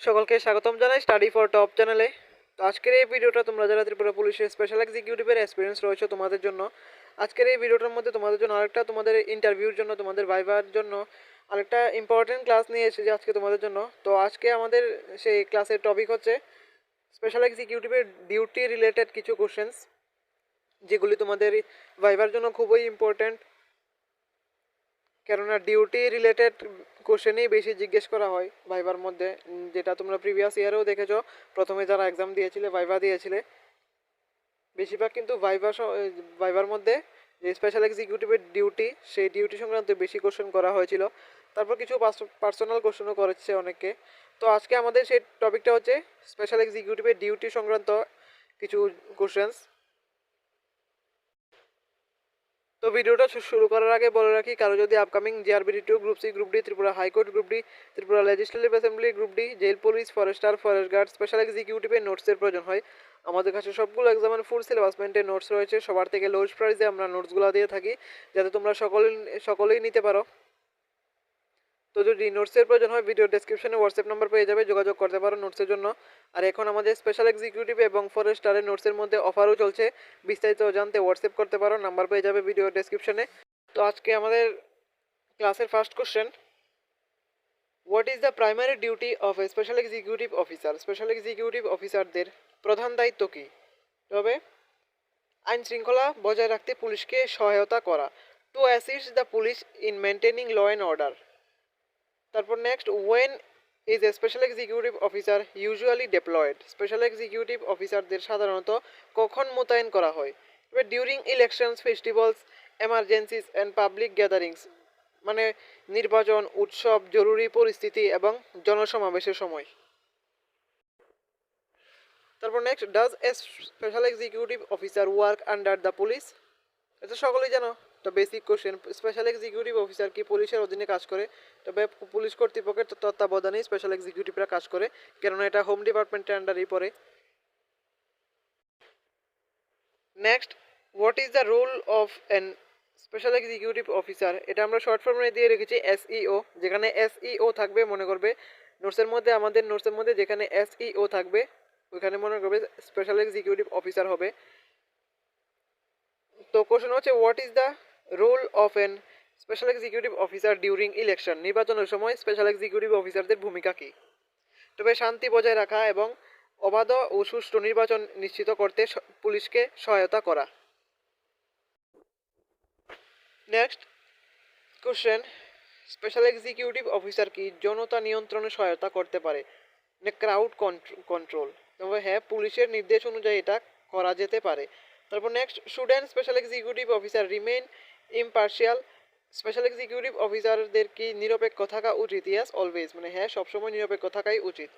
সকলকে স্বাগতম জানাই স্টাডি ফর টপ চ্যানেলে। তো আজকের এই ভিডিওটা তোমরা যারা ত্রিপুরা পুলিশের স্পেশাল এক্সিকিউটিভের এক্সপিরিয়েন্স রয়েছে তোমাদের জন্য, আজকের এই ভিডিওটার মধ্যে তোমাদের জন্য আরেকটা তোমাদের ইন্টারভিউর জন্য তোমাদের ভাইবার জন্য আরেকটা ইম্পর্টেন্ট ক্লাস নিয়ে এসেছি আজকে তোমাদের জন্য। তো আজকে আমাদের সেই ক্লাসের টপিক হচ্ছে স্পেশাল এক্সিকিউটিভের ডিউটি রিলেটেড কিছু কোশ্চেন্স, যেগুলি তোমাদের ভাইবার জন্য খুবই ইম্পর্টেন্ট, কেননা ডিউটি রিলেটেড কোশ্চেনই বেশি জিজ্ঞেস করা হয় ভাইবার মধ্যে, যেটা তোমরা প্রিভিয়াস ইয়ারেও দেখেছো। প্রথমে যারা এক্সাম দিয়েছিলে, ভাইভা দিয়েছিলে, বেশিরভাগ কিন্তু ভাইবার মধ্যে যে স্পেশাল এক্সিকিউটিভের ডিউটি, সেই ডিউটি সংক্রান্ত বেশি কোশ্চেন করা হয়েছিল। তারপর কিছু পার্সোনাল কোশ্চেনও করেছে অনেকে। তো আজকে আমাদের সেই টপিকটা হচ্ছে স্পেশাল এক্সিকিউটিভের ডিউটি সংক্রান্ত কিছু কোশ্চেন্স। তো ভিডিওটা শুরু করার আগে বলে রাখি, কারো যদি upcoming GRBD 2, group C, group D, Tripura high court group D, Tripura legislative assembly group D, jail police, forester, forest guard, special এক্সিকিউটিভের নোটসের প্রয়োজন হয়, আমাদের কাছে সবগুলো এক্সামের ফুল সিলেবাস মেন্টের নোটস রয়েছে। সবার থেকে লোয়েস্ট প্রাইসে আমরা নোটসগুলো দিয়ে থাকি, যাতে তোমরা সকলেই নিতে পারো। তো যদি নোটসের প্রয়োজন হয়, ভিডিও ডেসক্রিপশনে হোয়াটসঅ্যাপ নাম্বার পেয়ে যাবে, যোগাযোগ করতে পারো নোটসের জন্য। আর এখন আমাদের স্পেশাল এক্সিকিউটিভ এবং ফরেস্টারের নোটসের মধ্যে অফারও চলছে, বিস্তারিত জানতে হোয়াটসঅ্যাপ করতে পারো, নাম্বার পেয়ে যাবে ভিডিও ডেসক্রিপশনে। তো আজকে আমাদের ক্লাসের first question, what is the primary duty of A special executive officer? Special executive অফিসারদের প্রধান দায়িত্ব কী? তবে আইন শৃঙ্খলা বজায় রাখতে পুলিশকে সহায়তা করা, to assist the police in maintaining law and order. তারপর next, when is a special executive officer usually deployed? Special executive অফিসারদের সাধারণত কখন মোতায়েন করা হয়? এবার during elections, festivals, emergencies and public gatherings, মানে নির্বাচন, উৎসব, জরুরি পরিস্থিতি এবং জনসমাবেশের সময়। তারপর next, does a special executive officer work under the police? এটা সকলেই জানো, তো basic question. Special executive officer কি পুলিশের অধীনে কাজ করে? তবে পুলিশ কর্তৃপক্ষের তত্ত্বাবধানেই স্পেশাল এক্সিকিউটিভরা কাজ করে, কেননা এটা হোম ডিপার্টমেন্টের আন্ডারেই পড়ে। Next, what is the role of an special executive officer? এটা আমরা শর্ট ফর্মে দিয়ে রেখেছি এসইও, যেখানে এসইও থাকবে মনে করবে আমাদের নোটসের মধ্যে যেখানে এসইও থাকবে ওইখানে মনে করবে স্পেশাল এক্সিকিউটিভ অফিসার হবে। তো কোশ্চেন হচ্ছে, what is the role of an special executive officer during election? নির্বাচনের সময় স্পেশাল এক্সিকিউটিভ অফিসারদের ভূমিকা কী? তবে শান্তি বজায় রাখা এবং অবাধ ও সুষ্ঠু নির্বাচন নিশ্চিত করতে পুলিশকে সহায়তা করা। Next question, special executive officer কি জনতা নিয়ন্ত্রণে সহায়তা করতে পারে? Crowd control. তবে হ্যাঁ, পুলিশের নির্দেশ অনুযায়ী এটা করা যেতে পারে। তারপর next, should an special executive officer remain impartial? Special executive অফিসারদের কি নিরপেক্ষ থাকা উচিত? ইয়াস, অলওয়েজ, মানে হ্যাঁ, সবসময় নিরপেক্ষ থাকাই উচিত।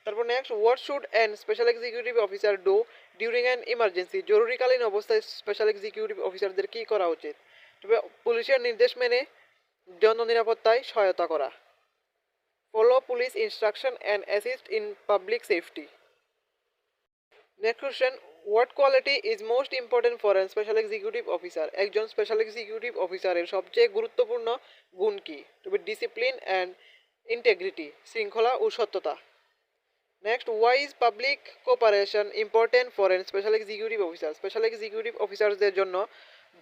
তারপর next, what should an special executive officer do during an emergency? জরুরিকালীন অবস্থায় স্পেশাল এক্সিকিউটিভ অফিসারদের কী করা উচিত? তবে পুলিশের নির্দেশ মেনে জননিরাপত্তায় সহায়তা করা। Follow police instruction and assist in public safety. Next question, what quality is most important for an special executive officer? একজন স্পেশাল এক্সিকিউটিভ অফিসারের সবচেয়ে গুরুত্বপূর্ণ গুণ কী? তবে ডিসিপ্লিন অ্যান্ড ইন্টেগ্রিটি, শৃঙ্খলা ও সত্যতা। Next, why is public cooperation important for an special executive officer? Special executive অফিসারদের জন্য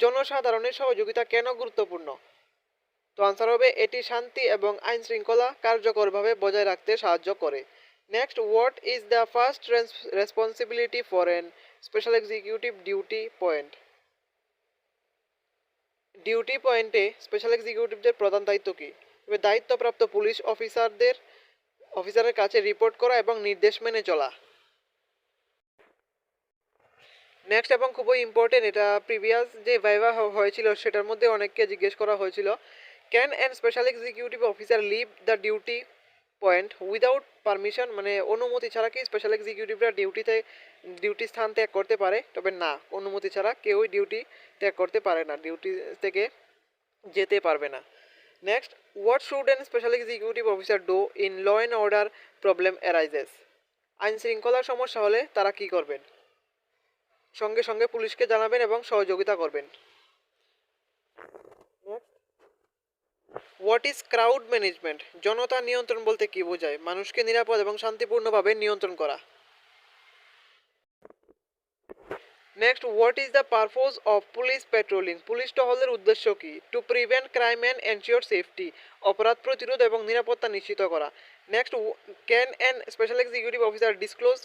জনসাধারণের সহযোগিতা কেন গুরুত্বপূর্ণ? তো আনসার হবে, এটি শান্তি এবং আইন শৃঙ্খলা কার্যকরভাবে বজায় রাখতে সাহায্য করে। Next, what is the first responsibility for N special executive duty point? Duty পয়েন্টে স্পেশাল এক্সিকিউটিভদের প্রধান দায়িত্ব কী? তবে দায়িত্বপ্রাপ্ত পুলিশ অফিসারের কাছে রিপোর্ট করা এবং নির্দেশ মেনে চলা। নেক্সট এবং খুবই ইম্পর্টেন্ট, এটা প্রিভিয়াস যে ভাইভা হয়েছিল সেটার মধ্যে অনেককে জিজ্ঞেস করা হয়েছিল, can an special executive officer leave the duty point without permission? মানে অনুমতি ছাড়া কি স্পেশাল এক্সিকিউটিভরা ডিউটি স্থান ত্যাগ করতে পারে? তবে না, অনুমতি ছাড়া কেউই ডিউটি ত্যাগ করতে পারে না, ডিউটি থেকে যেতে পারবে না। Next, what should an special executive officer do in law and order problem arises? আইন শৃঙ্খলার সমস্যা হলে তারা কি করবেন? সঙ্গে সঙ্গে পুলিশকে জানাবেন এবং সহযোগিতা করবেন। What is crowd management? জনতা নিয়ন্ত্রণ বলতে কি বোঝায়? মানুষকে নিরাপদ এবং শান্তিপূর্ণভাবে নিয়ন্ত্রণ করা। Next, what is the purpose of police patrolling? Police টহলের উদ্দেশ্য কি? To prevent crime and ensure safety, অপরাধ প্রতিরোধ এবং নিরাপত্তা নিশ্চিত করা। Next, can an special executive officer disclose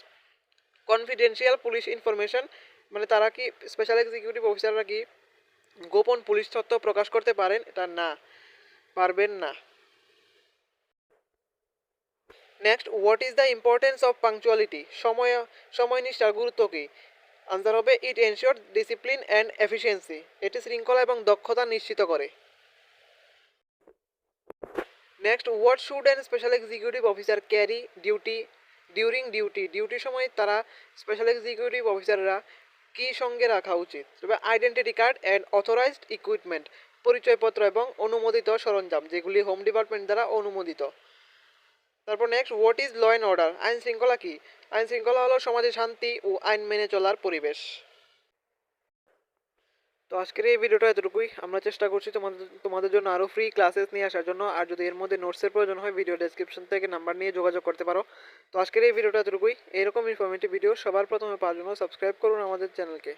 confidential police information? মানে তারা কি, স্পেশাল এক্সিকিউটিভ অফিসাররা কি গোপন পুলিশ তথ্য প্রকাশ করতে পারেন? এটা না, পারবেন না। Next, what is the importance of punctuality? সময়নিষ্ঠার গুরুত্ব কী? আনসার হবে it ensure discipline and efficiency, এটি শৃঙ্খলা এবং দক্ষতা নিশ্চিত করে। Next, what should an special executive officer carry ডিউটির সময় তারা স্পেশাল এক্সিকিউটিভ অফিসাররা কি সঙ্গে রাখা উচিত? তবে identity card and authorised equipment, পরিচয়পত্র এবং অনুমোদিত সরঞ্জাম যেগুলি হোম ডিপার্টমেন্ট দ্বারা অনুমোদিত। তারপর next, what is law and order? আইন শৃঙ্খলা কি? আইন শৃঙ্খলা হলো সমাজে শান্তি ও আইন মেনে চলার পরিবেশ। তো আজকের এই ভিডিওটা এতটুকুই। আমরা চেষ্টা করছি তোমাদের জন্য আরও ফ্রি ক্লাসেস নিয়ে আসার জন্য। আর যদি এর মধ্যে নোটসের প্রয়োজন হয়, ভিডিও ডেসক্রিপশন থেকে নাম্বার নিয়ে যোগাযোগ করতে পারো। তো আজকের এই ভিডিওটা এতটুকুই। এরকম ইনফরমেটিভ ভিডিও সবার প্রথমে পাওয়ার জন্য সাবস্ক্রাইব করুন আমাদের চ্যানেলকে।